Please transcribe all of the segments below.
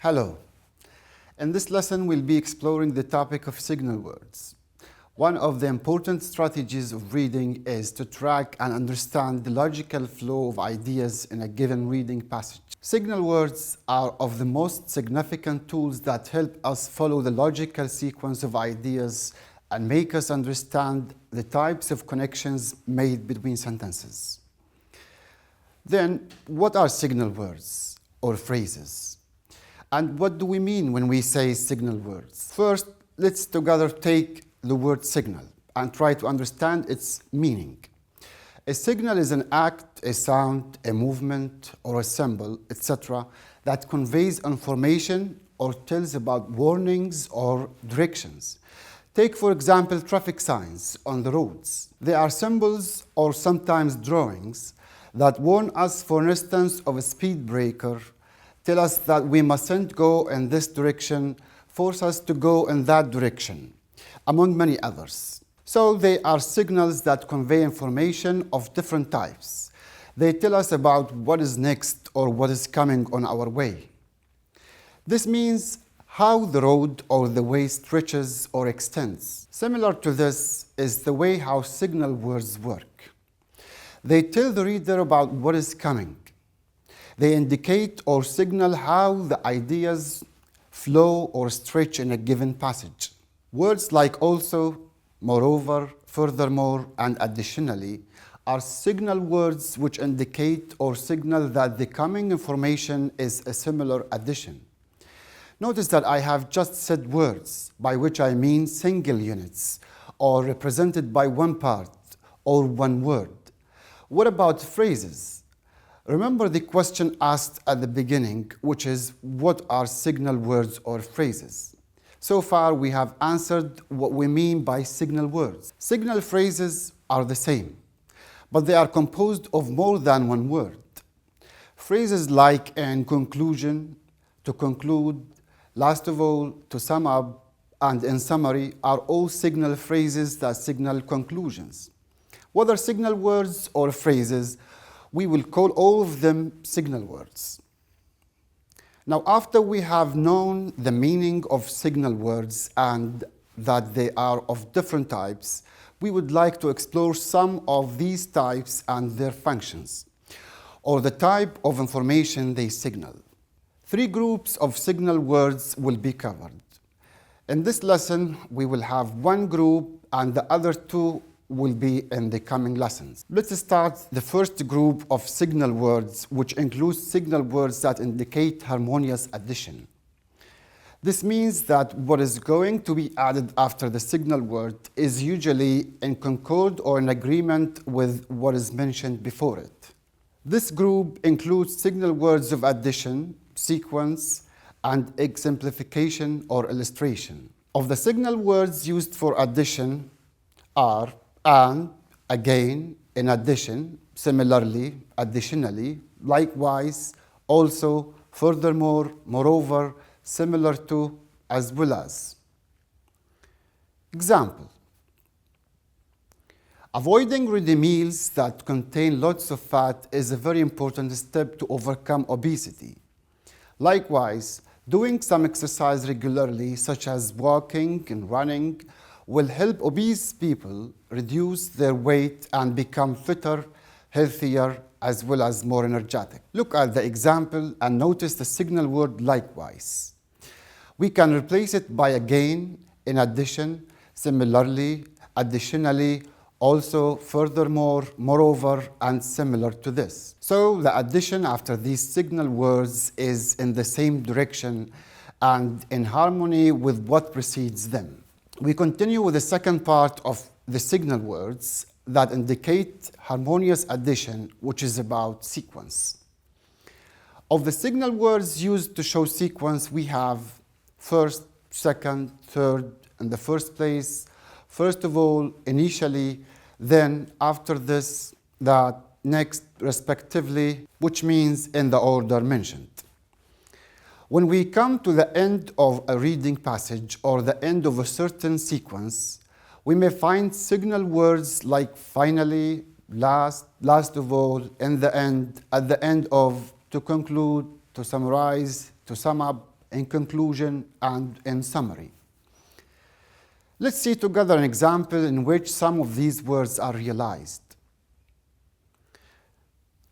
Hello. In this lesson, we'll be exploring the topic of signal words. One of the important strategies of reading is to track and understand the logical flow of ideas in a given reading passage. Signal words are of the most significant tools that help us follow the logical sequence of ideas and make us understand the types of connections made between sentences. Then, what are signal words or phrases? And what do we mean when we say signal words? First, let's together take the word signal and try to understand its meaning. A signal is an act, a sound, a movement, or a symbol, etc., that conveys information or tells about warnings or directions. Take, for example, traffic signs on the roads. They are symbols or sometimes drawings that warn us, for instance, of a speed breaker, tell us that we mustn't go in this direction, force us to go in that direction, among many others. So they are signals that convey information of different types. They tell us about what is next or what is coming on our way. This means how the road or the way stretches or extends. Similar to this is the way how signal words work. They tell the reader about what is coming. They indicate or signal how the ideas flow or stretch in a given passage. Words like also, moreover, furthermore, and additionally are signal words which indicate or signal that the coming information is a similar addition. Notice that I have just said words, by which I mean single units, or represented by one part or one word. What about phrases? Remember the question asked at the beginning, which is, what are signal words or phrases? So far, we have answered what we mean by signal words. Signal phrases are the same, but they are composed of more than one word. Phrases like in conclusion, to conclude, last of all, to sum up, and in summary are all signal phrases that signal conclusions. Whether signal words or phrases, we will call all of them signal words. Now, after we have known the meaning of signal words and that they are of different types, we would like to explore some of these types and their functions, or the type of information they signal. Three groups of signal words will be covered. In this lesson, we will have one group and the other two will be in the coming lessons. Let's start the first group of signal words, which includes signal words that indicate harmonious addition. This means that what is going to be added after the signal word is usually in concord or in agreement with what is mentioned before it. This group includes signal words of addition, sequence, and exemplification or illustration. Of the signal words used for addition are and, again, in addition, similarly, additionally, likewise, also, furthermore, moreover, similar to, as well as. Example. Avoiding ready meals that contain lots of fat is a very important step to overcome obesity. Likewise, doing some exercise regularly, such as walking and running, will help obese people reduce their weight and become fitter, healthier, as well as more energetic. Look at the example and notice the signal word likewise. We can replace it by again, in addition, similarly, additionally, also, furthermore, moreover, and similar to this. So the addition after these signal words is in the same direction and in harmony with what precedes them. We continue with the second part of the signal words that indicate harmonious addition, which is about sequence. Of the signal words used to show sequence, we have first, second, third, in the first place, first of all, initially, then, after this, that, next, respectively, which means in the order mentioned. When we come to the end of a reading passage or the end of a certain sequence, we may find signal words like finally, last, last of all, in the end, at the end of, to conclude, to summarize, to sum up, in conclusion, and in summary. Let's see together an example in which some of these words are realized.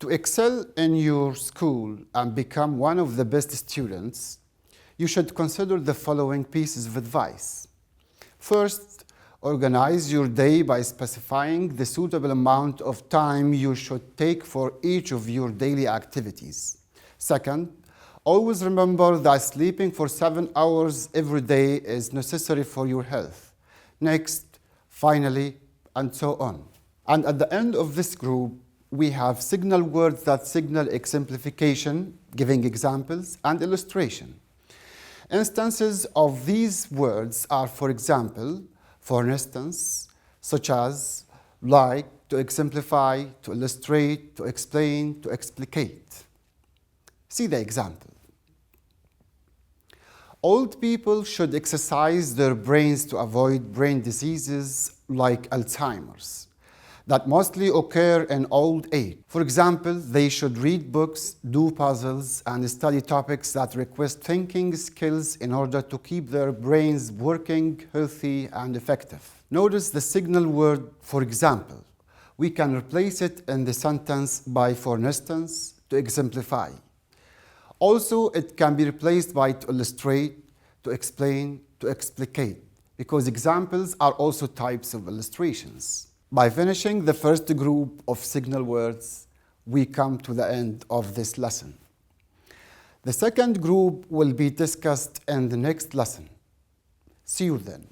To excel in your school and become one of the best students, you should consider the following pieces of advice. First, organize your day by specifying the suitable amount of time you should take for each of your daily activities. Second, always remember that sleeping for 7 hours every day is necessary for your health. Next, finally, and so on. And at the end of this group, we have signal words that signal exemplification, giving examples, and illustration. Instances of these words are, for example, for instance, such as like, to exemplify, to illustrate, to explain, to explicate. See the example. Old people should exercise their brains to avoid brain diseases like Alzheimer's that mostly occur in old age. For example, they should read books, do puzzles, and study topics that require thinking skills in order to keep their brains working, healthy, and effective. Notice the signal word, for example. We can replace it in the sentence by for instance, to exemplify. Also, it can be replaced by to illustrate, to explain, to explicate, because examples are also types of illustrations. By finishing the first group of signal words, we come to the end of this lesson. The second group will be discussed in the next lesson. See you then.